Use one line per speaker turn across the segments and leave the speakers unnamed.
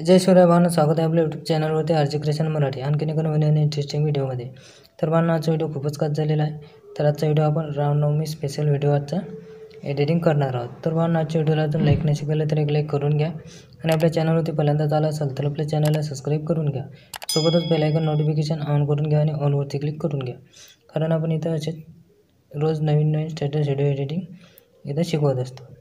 जय शिवराय भावना, स्वागत आहे आपल्या यूट्यूब चॅनलवरती आरजी क्रिएशन मराठी. आणखीन एका नवीन आणि इंटरेस्टिंग व्हिडिओमध्ये. तर भावना, आजचा व्हिडिओ खूपच खास झालेला आहे. तर आजचा व्हिडिओ आपण रामनवमी स्पेशल व्हिडिओ आजचा एडिटिंग करणार आहोत. तर भावना, आजच्या व्हिडिओला अजून लाईक नसेल केलं तर एक लाईक करून घ्या आणि आपल्या चॅनलवरती पहिल्यांदाच आला असाल तर आपल्या चॅनलला सबस्क्राईब करून घ्या. सोबतच बेल आयकॉन नोटिफिकेशन ऑन करून घ्या आणि ऑलवरती क्लिक करून घ्या, कारण आपण इथं असे रोज नवीन स्टेटस व्हिडिओ एडिटिंग इथं शिकवत असतो.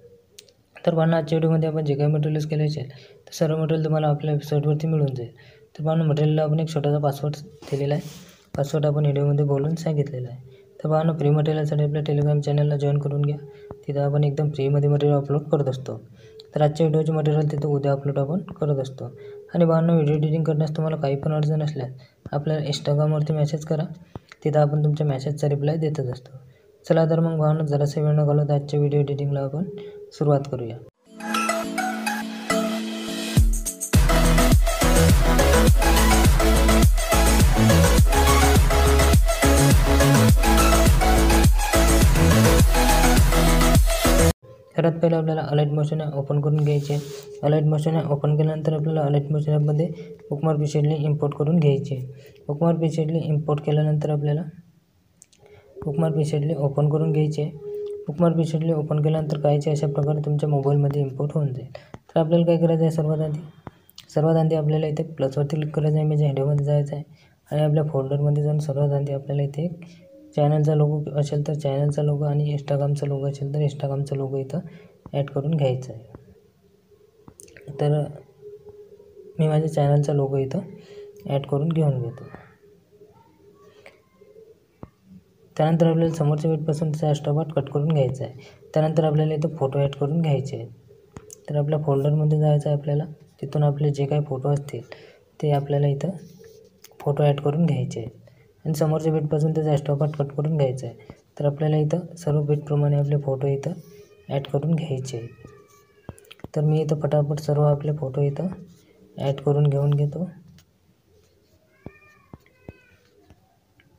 तर भावना, आजच्या व्हिडिओमध्ये आपण जे काही मटेरियल्स केले असेल तर सर्व मटेरियल तुम्हाला आपल्या वेबसाईटवरती मिळून जाईल. तर भावना, मटेरियलला आपण एक छोटासा पासवर्ड दिलेला आहे. पासवर्ड आपण व्हिडिओमध्ये बोलून सांगितलेला आहे. तर भावना, फ्री मटेरियलसाठी आपल्या टेलिग्राम चॅनलला जॉईन करून घ्या. तिथं आपण एकदम फ्रीमध्ये मटेरियल अपलोड करत असतो. तर आजच्या व्हिडिओचे मटेरियल तिथं उद्या अपलोड आपण करत असतो. आणि भावना, व्हिडिओ एडिटिंग करण्यास तुम्हाला काही पण अडचण असल्यास आपल्याला इंस्टाग्रामवरती मेसेज करा. तिथं आपण तुमच्या मेसेजचा रिप्लाय देतच असतो. चला तर मग भावना, जरासा वेळ न घालवता आजच्या व्हिडिओ एडिटिंगला आपण सुरुवात करूया. सर्वात पहिलं आपल्याला अलाइट मोशन ॲप ओपन करून घ्यायचे. अलाइट मोशन ॲप ओपन केल्यानंतर आपल्याला अलाइट मोशन ॲपमध्ये बुकमार्क प्रीसेटली इम्पोर्ट करून घ्यायचे. बुकमार्क प्रीसेटली इम्पोर्ट केल्यानंतर आपल्याला बुकमार्क प्रीसेटली ओपन करून घ्यायचे. बुकमार्क प्रीसेटली ओपन केल्यानंतर काहीचे अशा प्रकारे तुमच्या मोबाईलमध्ये इम्पोर्ट होऊन जाईल. तर आपल्याला काय करायचं आहे, सर्वात आधी आपल्याला इथे प्लसवरती क्लिक करायचं आहे. म्हणजे व्हिडिओमध्ये जायचं आहे आणि आपल्या फोल्डरमध्ये जाऊन सर्वात आधी आपल्याला इथे एक चॅनलचा लोगो असेल तर चॅनलचा लोगो आणि इंस्टाग्रामचा लोगो असेल तर इंस्टाग्रामचा लोगो इथं ॲड करून घ्यायचा आहे. तर मी माझ्या चॅनलचा लोगो इथं ॲड करून घेऊन घेतो. त्यानंतर आपल्याला समोरच्या वेटपासून त्याचा एक्स्ट्रा पार्ट कट करून घ्यायचा आहे. त्यानंतर आपल्याला इथं फोटो ॲड करून घ्यायचे आहेत. तर आपल्या फोल्डरमध्ये जायचं आहे आपल्याला. तिथून आपले जे काही फोटो असतील ते आपल्याला इथं फोटो ॲड करून घ्यायचे आहेत आणि समोरच्या बेटपासून त्याचा एक्स्ट्रा पार्ट कट करून घ्यायचा आहे. तर आपल्याला इथं सर्व बेटप्रमाणे आपले फोटो इथं ॲड करून घ्यायचे आहेत. तर मी इथं पटापट सर्व आपले फोटो इथं ॲड करून घेऊन घेतो.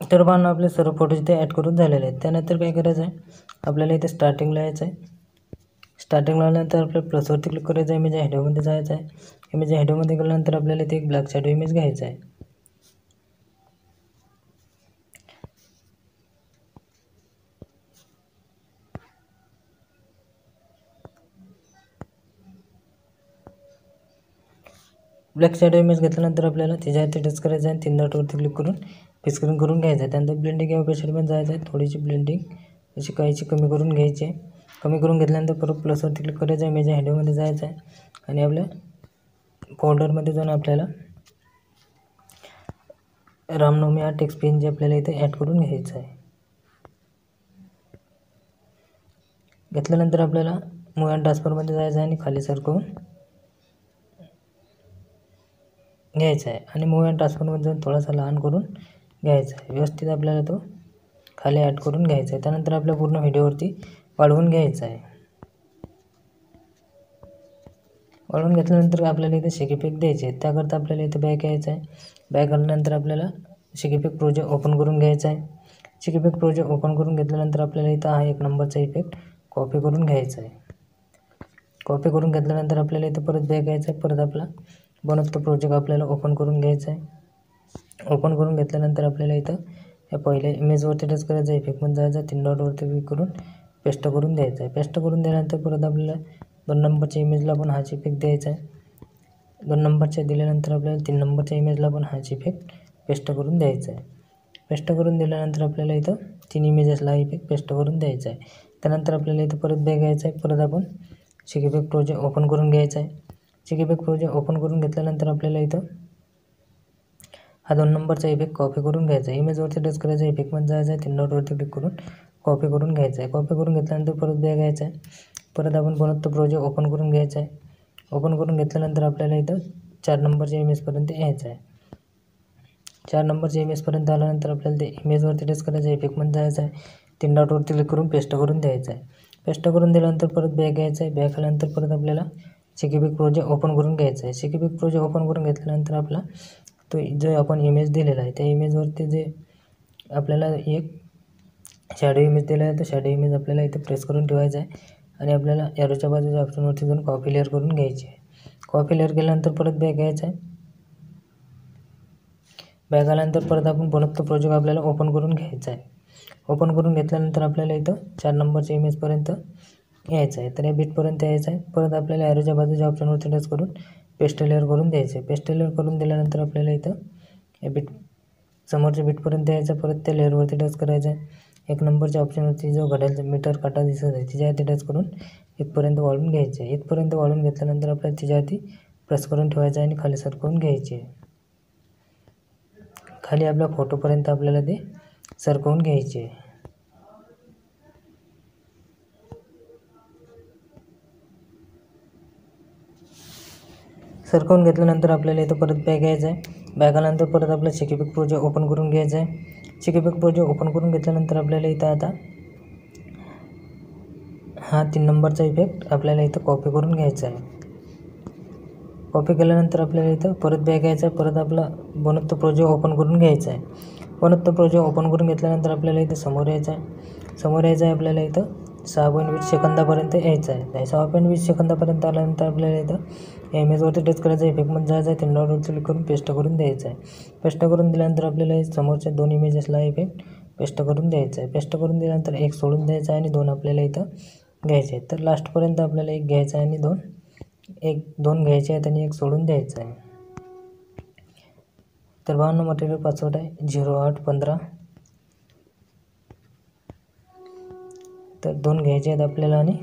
तर भावना, आपले सर्व फोटो इथे ॲड करून झालेले आहेत. त्यानंतर काय करायचं आहे, आपल्याला इथे स्टार्टिंगला यायचं आहे. स्टार्टिंगला आल्यानंतर आपल्याला प्लसवरती क्लिक करायचं आहे. इमेज हेडोमध्ये जायचं आहे. इमेज हेडोमध्ये गेल्यानंतर आपल्याला इथे एक ब्लॅक शॅडो इमेज घ्यायचा आहे. ब्लॅक शॅडो इमेज घेतल्यानंतर आपल्याला त्याच्यावरती टच करायचं आहे. 3 डॉटवरती क्लिक करून फिक्सिंग करून घ्यायचं आहे. त्यानंतर ब्लेंडिंग या ऑप्शनमध्ये जायचं आहे. थोडीशी ब्लेंडिंग अशी काहीची कमी करून घ्यायची आहे. कमी करून घेतल्यानंतर परत प्लसवरती क्लिक करायचं आहे. इमेज हेडोमध्ये जायचं आहे आणि आपल्या फोल्डरमध्ये जाऊन आपल्याला रामनवमी हा टेक्स्ट पेन जे आपल्याला इथे ॲड करून घ्यायचं आहे. घेतल्यानंतर आपल्याला मूव्ह अँड ट्रान्सफरमध्ये जायचं आहे आणि खाली सरकवून घ्यायचा आहे आणि मूव्ह अँड ट्रान्सफरमध्ये जाऊन थोडासा लहान करून घ्यायचा आहे. व्यवस्थित आपल्याला तो खाली ॲड करून घ्यायचा आहे. त्यानंतर आपल्या पूर्ण व्हिडिओवरती वाढवून घ्यायचा आहे. वाढवून घेतल्यानंतर आपल्याला इथे शेक इफेक्ट द्यायचे आहेत. त्याकरता आपल्याला इथे बॅक यायचं आहे. बॅक आल्यानंतर आपल्याला शेक इफेक्ट प्रोजेक्ट ओपन करून घ्यायचा आहे. शेक इफेक्ट प्रोजेक्ट ओपन करून घेतल्यानंतर आपल्याला इथं हा 1 नंबरचा इफेक्ट कॉपी करून घ्यायचा आहे. कॉपी करून घेतल्यानंतर आपल्याला इथं परत बॅक यायचं आहे. परत आपला बनवतो प्रोजेक्ट आपल्याला ओपन करून घ्यायचा आहे. ओपन करून घेतल्यानंतर आपल्याला इथं या पहिल्या इमेजवरती टच करायचं आहे. इफेक्टमध्ये जायचं आहे. 3 डॉटवरती क्लिक करून पेस्ट करून द्यायचं आहे. पेस्ट करून दिल्यानंतर परत आपल्याला 2 नंबरच्या इमेजला पण हाच इफेक्ट द्यायचा आहे. 2 नंबरच्या दिल्यानंतर आपल्याला 3 नंबरच्या इमेजला पण हाच इफेक्ट पेस्ट करून द्यायचा आहे. पेस्ट करून दिल्यानंतर आपल्याला इथं 3 इमेजेसला हा इफेक्ट पेस्ट करून द्यायचा आहे. त्यानंतर आपल्याला इथं परत बॅक यायचं आहे. परत आपण शेक इफेक्ट प्रोजेक्ट ओपन करून घ्यायचा आहे. शेक इफेक्ट प्रोजेक्ट ओपन करून घेतल्यानंतर आपल्याला इथं हा 2 नंबरचा इफेक्ट कॉपी करून घ्यायचा आहे. इमेजवरती टच करायचं आहे. इफेक्टमध्ये जायचं आहे. 3 डॉटवरती क्लिक करून कॉपी करून घ्यायचं आहे. कॉपी करून घेतल्यानंतर परत बॅक यायचं आहे. परत आपण बनवतो प्रोजेक्ट ओपन करून घ्यायचा आहे. ओपन करून घेतल्यानंतर आपल्याला इथं 4 नंबरच्या इमेजपर्यंत यायचं आहे. 4 नंबरच्या इमेजपर्यंत आल्यानंतर आपल्याला ते इमेजवरती टच करायचं आहे. इफेक्टमध्ये जायचं आहे. 3 डॉटवरती क्लिक करून पेस्ट करून द्यायचं आहे. पेस्ट करून दिल्यानंतर परत बॅक यायचं आहे. बॅक आल्यानंतर परत आपल्याला शेक इफेक्ट प्रोजेक्ट ओपन करून घ्यायचं आहे. शेक इफेक्ट प्रोजेक्ट ओपन करून घेतल्यानंतर आपला तो जो आपण इमेज दिलेला आहे त्या इमेजवरती जे आपल्याला एक शॅडो इमेज दिला आहे तो शॅडो इमेज आपल्याला इथे प्रेस करून ठेवायचा आहे आणि आपल्याला एरोच्या बाजूच्या ऑप्शनवरती जाऊन कॉपी लेअर करून घ्यायची आहे. कॉपी लेअर केल्यानंतर परत बॅक यायचं आहे. बॅक आल्यानंतर परत आपण बनवतो प्रोजेक्ट आपल्याला ओपन करून घ्यायचा आहे. ओपन करून घेतल्यानंतर आपल्याला इथं 4 नंबरच्या इमेजपर्यंत यायचं आहे. तर या बीटपर्यंत यायचं आहे. परत आपल्याला ॲरोच्या बाजूच्या ऑप्शनवरती टच करून पेस्ट लेअर करून द्यायचं आहे. पेस्ट लेअर करून दिल्यानंतर आपल्याला इथं या बीट समोरच्या बीटपर्यंत यायचं. परत त्या लेअरवरती टच करायचं आहे. 1 नंबरच्या ऑप्शनवरती जो घड्याळचा मीटर काटा दिसत आहे तिच्यावरती टच करून इथपर्यंत वाढवून घ्यायचं आहे. इथपर्यंत वाढवून घेतल्यानंतर आपल्याला तिच्यावरती प्रेस करून ठेवायचं आहे आणि खाली सरकवून घ्यायचे आहे. खाली आपल्या फोटोपर्यंत आपल्याला ते सरकवून घ्यायचे आहे. सरकवून घेतल्यानंतर आपल्याला इथं परत बॅक यायचं आहे. बॅक आल्यानंतर परत आपलं शिकीपिक प्रोजेक्ट ओपन करून घ्यायचं आहे. शिकीपिक प्रोजेक्ट ओपन करून घेतल्यानंतर आपल्याला इथं आता हा 3 नंबरचा इफेक्ट आपल्याला इथं कॉपी करून घ्यायचा आहे. कॉपी केल्यानंतर आपल्याला इथं परत बॅक यायचं आहे. परत आपला बनवतो प्रोजेक्ट ओपन करून घ्यायचा आहे. बनवतो प्रोजेक्ट ओपन करून घेतल्यानंतर आपल्याला इथं समोर यायचं आहे. समोर यायचं आहे आपल्याला इथं 6.20 सेकंदापर्यंत यायचं आहे. 6.20 सेकंदापर्यंत आल्यानंतर आपल्याला इथं इमेजवरती टच करायचं आहे. इफेक्टमध्ये जायचं आहे. त्यांना क्लिक करून पेस्ट करून द्यायचं आहे. पेस्ट करून दिल्यानंतर आपल्याला समोरच्या 2 इमेजेसला इफेक्ट पेस्ट करून द्यायचं आहे. पेस्ट करून दिल्यानंतर 1 सोडून द्यायचं आहे आणि 2 आपल्याला इथं घ्यायचे आहेत. तर लास्टपर्यंत आपल्याला 1 घ्यायचं आहे आणि 2 घ्यायचे आहेत आणि 1 सोडून द्यायचं आहे. तर भावांनो मटेरियल पासवर्ड आहे 0815. तर 2 घ्यायचे आहेत आपल्याला आणि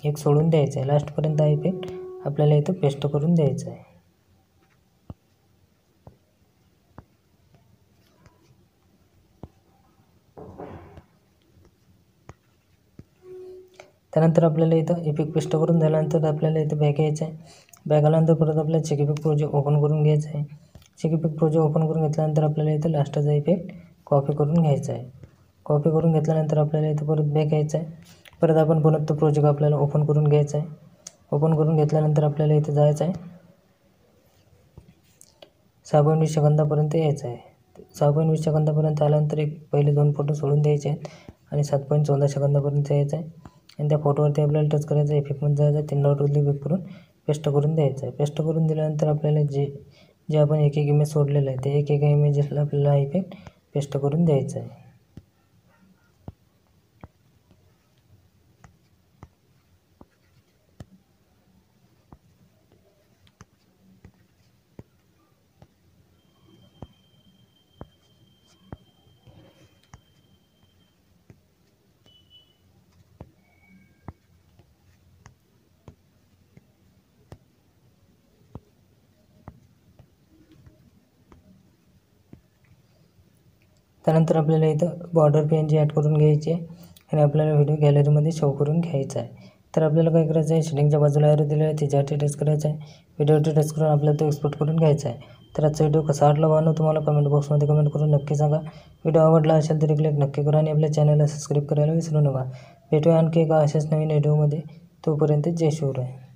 1 सोडून द्यायचं आहे. लास्टपर्यंत हा इफेक्ट आपल्याला इथं पेस्ट करून द्यायचा आहे. त्यानंतर आपल्याला इथं इफेक्ट पेस्ट करून झाल्यानंतर आपल्याला इथं बॅक यायचं आहे. बॅक आल्यानंतर परत आपल्याला शिकीपिक प्रोजेक्ट ओपन करून घ्यायचं आहे. शिकीपिक प्रोजेक्ट ओपन करून घेतल्यानंतर आपल्याला इथं लास्टचा इफेक्ट कॉपी करून घ्यायचा आहे. कॉपी करून घेतल्यानंतर आपल्याला इथं परत बॅक यायचं आहे. परत आपण बनवतो प्रोजेक्ट आपल्याला ओपन करून घ्यायचा आहे. ओपन करून घेतल्यानंतर आपल्याला इथं जायचं आहे. 6.20 सेकंदापर्यंत यायचं आहे. 6.20 सेकंदापर्यंत आल्यानंतर पहिले 2 फोटो सोडून द्यायचे आहेत आणि 7.14 सेकंदापर्यंत यायचं आहे. आणि त्या फोटोवरती आपल्याला टच करायचं आहे. इफेक्टमध्ये जायचं आहे. 3 डॉटवरती क्लिक करून पेस्ट करून द्यायचं आहे. पेस्ट करून दिल्यानंतर आपल्याला जे आपण एक इमेज सोडलेलं आहे ते एक इमेजेसला आपल्याला हा इफेक्ट पेस्ट करून द्यायचा आहे. त्यानंतर आपल्याला इथं बॉर्डर PNG ॲड करून घ्यायची आहे आणि आपल्याला व्हिडिओ गॅलरीमध्ये शो करून घ्यायचा आहे. तर आपल्याला काय करायचं आहे, शेडिंगच्या बाजूला ॲरो दिलेला आहे त्याच्यावरती टच करायचं आहे. व्हिडिओवरती टच करून आपल्याला तो एक्सपोर्ट करून घ्यायचा आहे. तर आजचा व्हिडिओ कसा वाटला भावांनो तुम्हाला कमेंट बॉक्समध्ये कमेंट करून नक्की सांगा. व्हिडिओ आवडला असेल तर क्लिक नक्की करा आणि आपल्या चॅनलला सबस्क्राईब करायला विसरू नका. भेटूया आणखी एका अशाच नवीन व्हिडिओमध्ये. तोपर्यंत जय शिवराय.